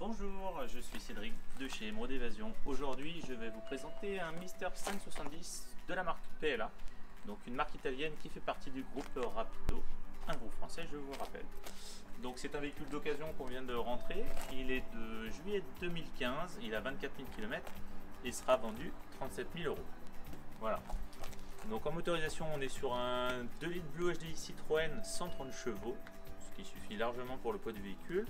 Bonjour, je suis Cédric de chez Émeraude Évasion. Aujourd'hui, je vais vous présenter un Mister 570 de la marque PLA, donc une marque italienne qui fait partie du groupe Rapido, un groupe français, je vous rappelle. Donc c'est un véhicule d'occasion qu'on vient de rentrer. Il est de juillet 2015, il a 24 000 km et sera vendu 37 000 €. Voilà. Donc en motorisation, on est sur un 2 litres Blue HDI Citroën 130 chevaux, ce qui suffit largement pour le poids du véhicule.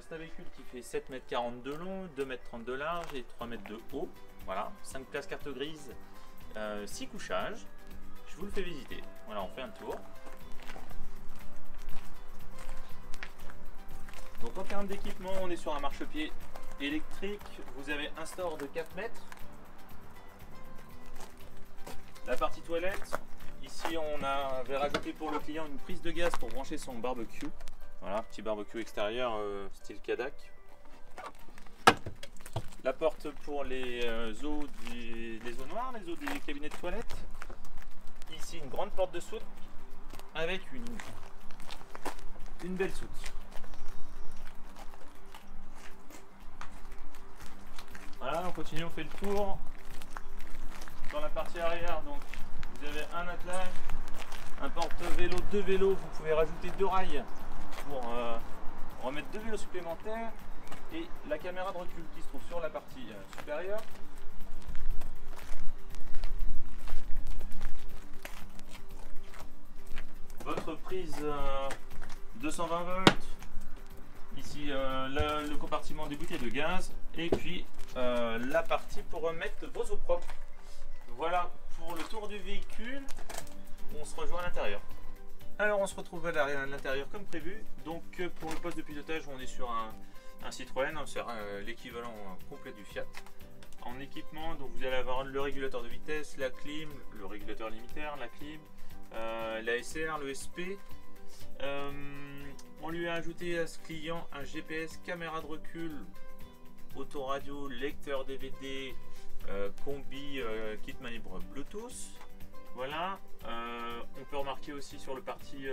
C'est un véhicule qui fait 7,40 m de long, 2,30 m de large et 3 m de haut. Voilà, 5 places carte grise, 6 couchages. Je vous le fais visiter. Voilà, on fait un tour. Donc en termes d'équipement, on est sur un marchepied électrique. Vous avez un store de 4 mètres. La partie toilette, ici on avait rajouté pour le client une prise de gaz pour brancher son barbecue. Voilà, petit barbecue extérieur style Cadac. La porte pour les eaux noires, les eaux du cabinet de toilette. Ici une grande porte de soute avec une belle soute. Voilà, on continue, on fait le tour. Dans la partie arrière, donc vous avez un attelage, un porte-vélo, 2 vélos. Vous pouvez rajouter 2 rails pour remettre 2 vélos supplémentaires et la caméra de recul qui se trouve sur la partie supérieure. Votre prise 220 volts, ici le compartiment des bouteilles de gaz et puis la partie pour remettre vos eaux propres. Voilà pour le tour du véhicule. On se rejoint à l'intérieur. Alors on se retrouve à l'intérieur comme prévu. Donc pour le poste de pilotage, on est sur un Citroën, c'est l'équivalent complet du Fiat. En équipement, donc vous allez avoir le régulateur de vitesse, la clim, le régulateur limitaire, la clim, la SR, le SP. On lui a ajouté à ce client un GPS, caméra de recul, autoradio, lecteur DVD, combi, kit manip Bluetooth. Voilà. On peut remarquer aussi sur le parti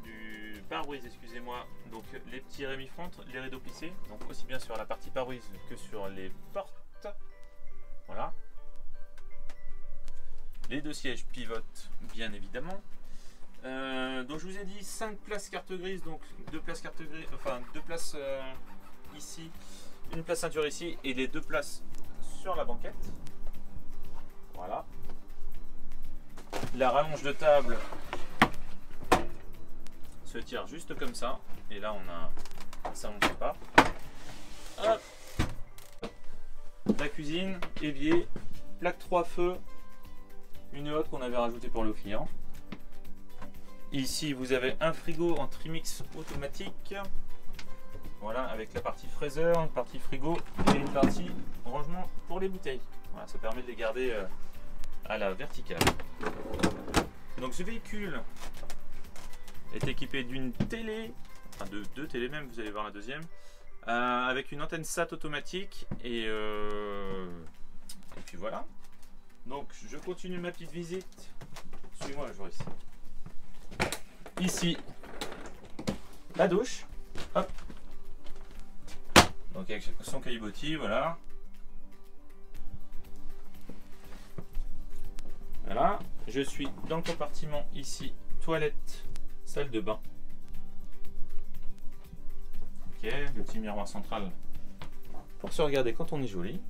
du pare-brise, excusez-moi, donc les petits rémi-front, les rideaux plissés, donc aussi bien sur la partie pare-brise que sur les portes. Voilà. Les 2 sièges pivotent bien évidemment. Donc je vous ai dit 5 places carte grise, donc 2 places carte grise, enfin 2 places ici, une place ceinture ici et les 2 places sur la banquette. Voilà. La rallonge de table se tire juste comme ça. Et là, on a ça, on ne sait pas. Hop. La cuisine, évier, plaque 3 feux, une hotte qu'on avait rajoutée pour le client. Ici, vous avez un frigo en trimix automatique. Voilà, avec la partie fraiseur, une partie frigo et une partie rangement pour les bouteilles. Voilà, ça permet de les garder à la verticale. Donc ce véhicule est équipé d'une télé, enfin de 2 télés même, vous allez voir la deuxième, avec une antenne SAT automatique et puis voilà. Donc je continue ma petite visite. Suis-moi, Joris. Ici, la douche. Hop. Donc avec son caillebotis, voilà. Voilà, je suis dans le compartiment ici, toilette, salle de bain. Ok, le petit miroir central pour se regarder quand on est joli.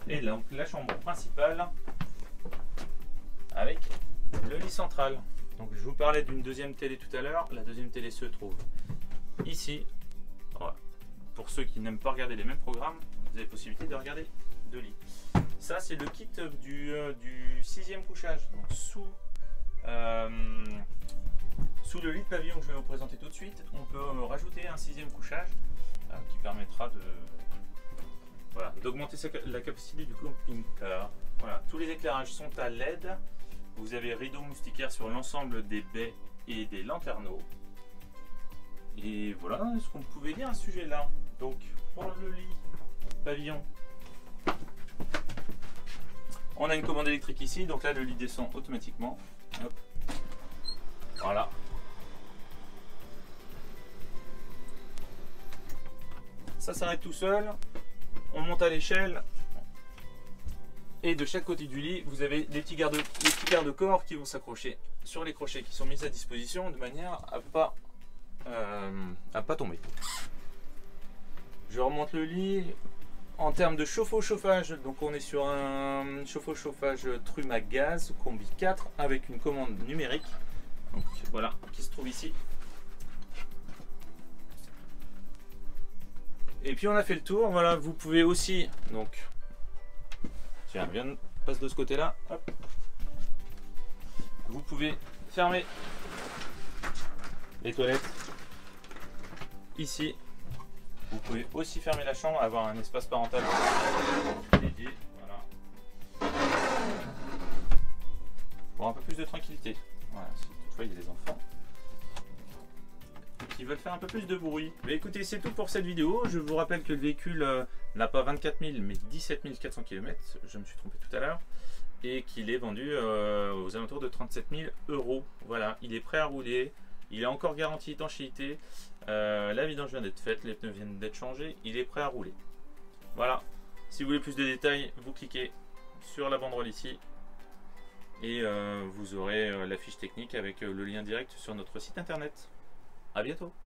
Et donc la chambre principale avec le lit central. Donc je vous parlais d'une deuxième télé tout à l'heure. La deuxième télé se trouve ici. Voilà. Pour ceux qui n'aiment pas regarder les mêmes programmes, vous avez possibilité de regarder 2 lits. Ça c'est le kit du 6e couchage, donc sous le lit de pavillon que je vais vous présenter tout de suite. On peut rajouter un 6e couchage qui permettra d'augmenter la capacité du camping-car. Voilà, tous les éclairages sont à LED. Vous avez rideaux moustiquaires sur l'ensemble des baies et des lanterneaux. Et voilà ce qu'on pouvait dire à ce sujet là. Donc pour le lit pavillon, on a une commande électrique ici, donc là le lit descend automatiquement. Hop. Voilà. ça s'arrête tout seul. On monte à l'échelle. Et de chaque côté du lit, vous avez des petits garde-corps qui vont s'accrocher sur les crochets qui sont mis à disposition de manière à pas tomber. Je remonte le lit. En termes de chauffe-eau-chauffage, donc on est sur un chauffe-eau-chauffage Truma gaz combi 4 avec une commande numérique. Donc voilà, qui se trouve ici. Et puis on a fait le tour. Voilà, vous pouvez aussi, donc, tiens, viens, passe de ce côté-là. Vous pouvez fermer les toilettes ici. Vous pouvez aussi fermer la chambre, avoir un espace parental dédié, voilà. Pour un peu plus de tranquillité. Voilà, si toutefois il y a des enfants qui veulent faire un peu plus de bruit. Mais écoutez, c'est tout pour cette vidéo. Je vous rappelle que le véhicule n'a pas 24 000 mais 17 400 km. Je me suis trompé tout à l'heure. Et qu'il est vendu aux alentours de 37 000 €. Voilà, il est prêt à rouler. Il est encore garanti étanchéité. La vidange vient d'être faite, les pneus viennent d'être changés. Il est prêt à rouler. Voilà. Si vous voulez plus de détails, vous cliquez sur la banderole ici. Et vous aurez la fiche technique avec le lien direct sur notre site internet. À bientôt.